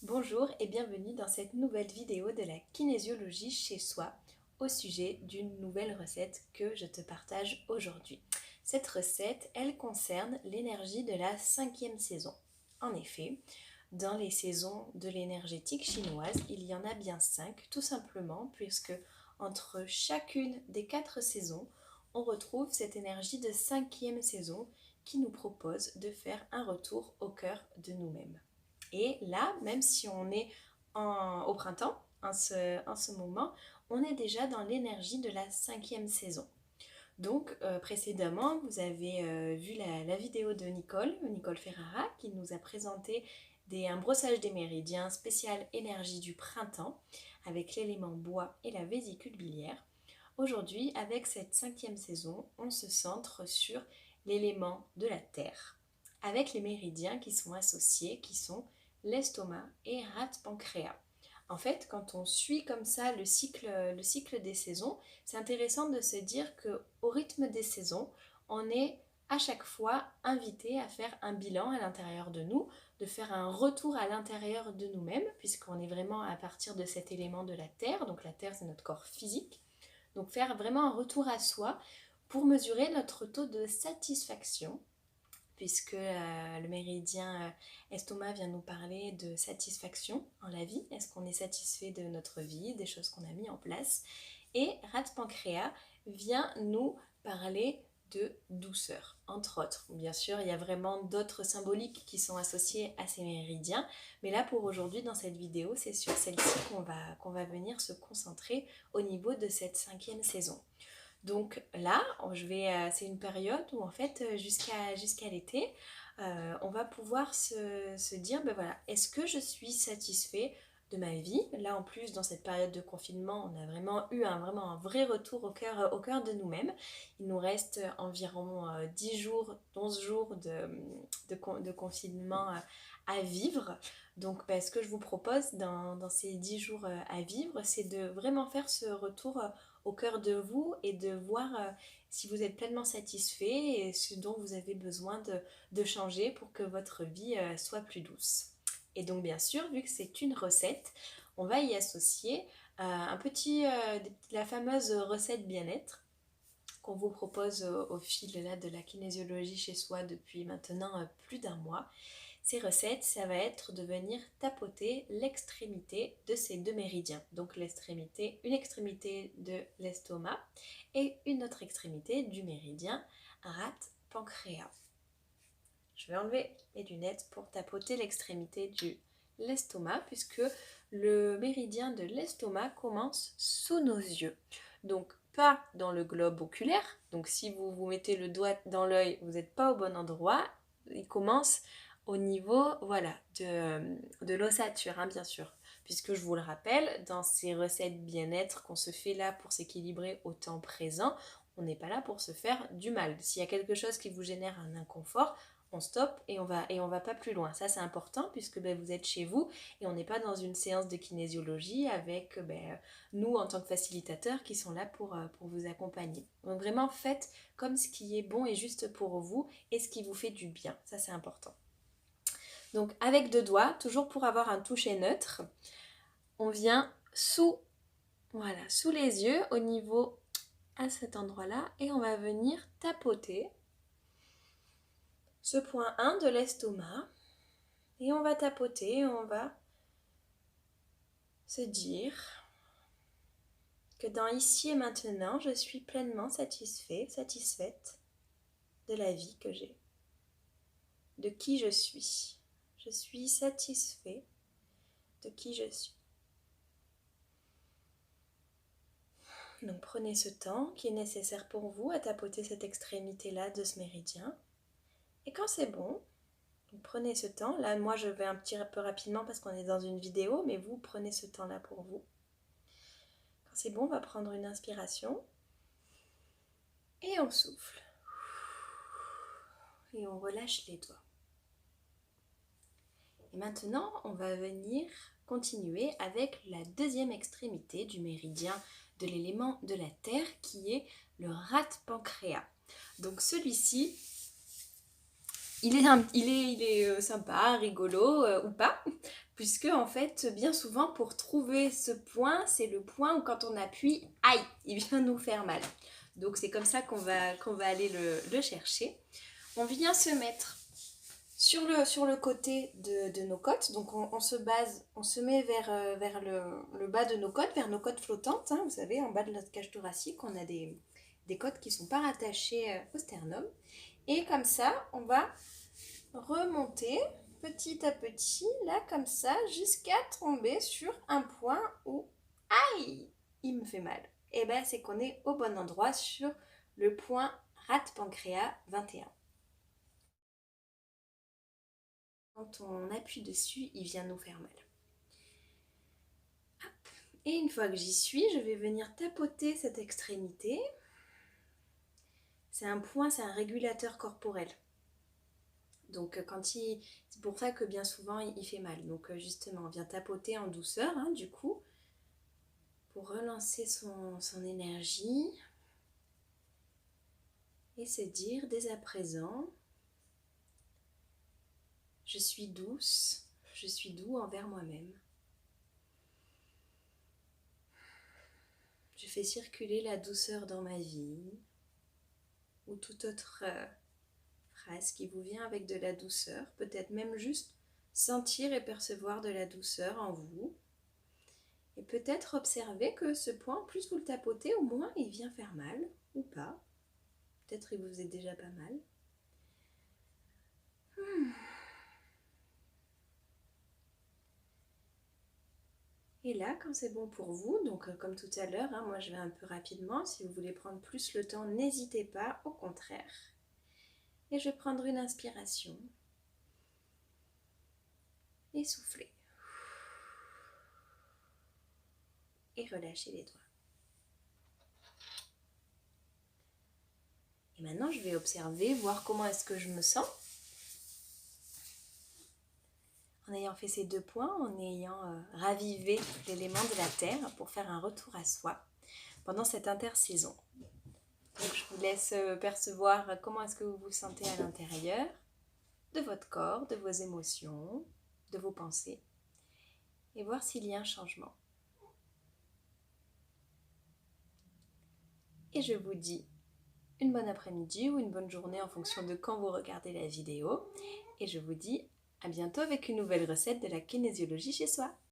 Bonjour et bienvenue dans cette nouvelle vidéo de la kinésiologie chez soi au sujet d'une nouvelle recette que je te partage aujourd'hui. Cette recette, elle concerne l'énergie de la 5e saison. En effet, dans les saisons de l'énergétique chinoise, il y en a bien 5, tout simplement puisque entre chacune des 4 saisons, on retrouve cette énergie de 5e saison qui nous propose de faire un retour au cœur de nous-mêmes. Et là, même si on est au printemps, en ce moment, on est déjà dans l'énergie de la 5e saison. Donc précédemment, vous avez vu la vidéo de Nicole Ferrara, qui nous a présenté un brossage des méridiens spécial énergie du printemps avec l'élément bois et la vésicule biliaire. Aujourd'hui, avec cette 5e saison, on se centre sur l'élément de la terre, avec les méridiens qui sont associés, qui sont l'estomac et rate-pancréas. En fait, quand on suit comme ça le cycle des saisons, c'est intéressant de se dire qu'au rythme des saisons, on est à chaque fois invité à faire un bilan à l'intérieur de nous, de faire un retour à l'intérieur de nous-mêmes, puisqu'on est vraiment à partir de cet élément de la terre, donc la terre c'est notre corps physique, donc faire vraiment un retour à soi pour mesurer notre taux de satisfaction, puisque le méridien estomac vient nous parler de satisfaction en la vie. Est-ce qu'on est satisfait de notre vie, des choses qu'on a mis en place? Et rate pancréas vient nous parler de douceur, entre autres. Bien sûr, il y a vraiment d'autres symboliques qui sont associées à ces méridiens, mais là pour aujourd'hui, dans cette vidéo, c'est sur celle-ci qu'on va venir se concentrer au niveau de cette 5e saison. Donc là, c'est une période où en fait jusqu'à l'été, on va pouvoir se dire, ben voilà, est-ce que je suis satisfait de ma vie? Là en plus, dans cette période de confinement, on a vraiment eu vraiment un vrai retour au cœur de nous-mêmes. Il nous reste environ 10 jours, 11 jours de confinement à vivre. Donc ce que je vous propose dans ces 10 jours à vivre, c'est de vraiment faire ce retour au cœur de vous et de voir si vous êtes pleinement satisfait et ce dont vous avez besoin de changer pour que votre vie soit plus douce. Et donc bien sûr, vu que c'est une recette, on va y associer la fameuse recette bien-être qu'on vous propose au fil là, de la kinésiologie chez soi depuis maintenant plus d'un mois. Ces recettes, ça va être de venir tapoter l'extrémité de ces deux méridiens. Donc une extrémité de l'estomac et une autre extrémité du méridien rate-pancréas. Je vais enlever les lunettes pour tapoter l'extrémité de l'estomac puisque le méridien de l'estomac commence sous nos yeux. Donc pas dans le globe oculaire. Donc si vous mettez le doigt dans l'œil, vous n'êtes pas au bon endroit. Il commence au niveau de l'ossature, hein, bien sûr. Puisque je vous le rappelle, dans ces recettes bien-être qu'on se fait là pour s'équilibrer au temps présent, on n'est pas là pour se faire du mal. S'il y a quelque chose qui vous génère un inconfort, on stoppe et on va pas plus loin. Ça c'est important puisque vous êtes chez vous et on n'est pas dans une séance de kinésiologie avec nous en tant que facilitateurs qui sont là pour vous accompagner. Donc vraiment faites comme ce qui est bon et juste pour vous et ce qui vous fait du bien. Ça c'est important. Donc avec deux doigts, toujours pour avoir un toucher neutre, on vient sous les yeux au niveau à cet endroit-là et on va venir tapoter ce point 1 de l'estomac et on va tapoter, on va se dire que dans ici et maintenant, je suis pleinement satisfaite de la vie que j'ai, de qui je suis. Je suis satisfait de qui je suis. Donc prenez ce temps qui est nécessaire pour vous à tapoter cette extrémité-là de ce méridien. Et quand c'est bon, donc prenez ce temps. Là, moi, je vais un petit peu rapidement parce qu'on est dans une vidéo, mais vous prenez ce temps-là pour vous. Quand c'est bon, on va prendre une inspiration et on souffle. Et on relâche les doigts. Et maintenant, on va venir continuer avec la deuxième extrémité du méridien de l'élément de la terre qui est le rate-pancréas. Donc celui-ci, il est sympa, rigolo ou pas, puisque en fait, bien souvent, pour trouver ce point, c'est le point où quand on appuie, aïe, il vient nous faire mal. Donc c'est comme ça qu'on va aller le chercher. On vient se mettre sur le côté de nos côtes, donc on se met vers le bas de nos côtes, vers nos côtes flottantes, hein, vous savez, en bas de notre cage thoracique, on a des côtes qui ne sont pas rattachées au sternum. Et comme ça, on va remonter petit à petit, là comme ça, jusqu'à tomber sur un point où, aïe, il me fait mal. Et bien c'est qu'on est au bon endroit sur le point rate pancréas 21. Quand on appuie dessus, il vient nous faire mal. Et une fois que j'y suis, je vais venir tapoter cette extrémité. C'est un point, c'est un régulateur corporel. Donc c'est pour ça que bien souvent il fait mal. Donc justement, on vient tapoter en douceur, hein, du coup, pour relancer son énergie et se dire dès à présent, je suis douce, je suis doux envers moi-même. Je fais circuler la douceur dans ma vie, ou toute autre phrase qui vous vient avec de la douceur, peut-être même juste sentir et percevoir de la douceur en vous. Et peut-être observer que ce point, plus vous le tapotez, au moins il vient faire mal, ou pas. Peut-être il vous est déjà pas mal. Et là, quand c'est bon pour vous, donc comme tout à l'heure, hein, moi je vais un peu rapidement. Si vous voulez prendre plus le temps, n'hésitez pas, au contraire. Et je vais prendre une inspiration. Et souffler. Et relâcher les doigts. Et maintenant, je vais observer, voir comment est-ce que je me sens. En ayant fait ces 2 points, en ayant ravivé l'élément de la terre pour faire un retour à soi pendant cette intersaison. Donc je vous laisse percevoir comment est-ce que vous vous sentez à l'intérieur de votre corps, de vos émotions, de vos pensées, et voir s'il y a un changement. Et je vous dis une bonne après-midi ou une bonne journée en fonction de quand vous regardez la vidéo. Et je vous dis à bientôt avec une nouvelle recette de la kinésiologie chez soi.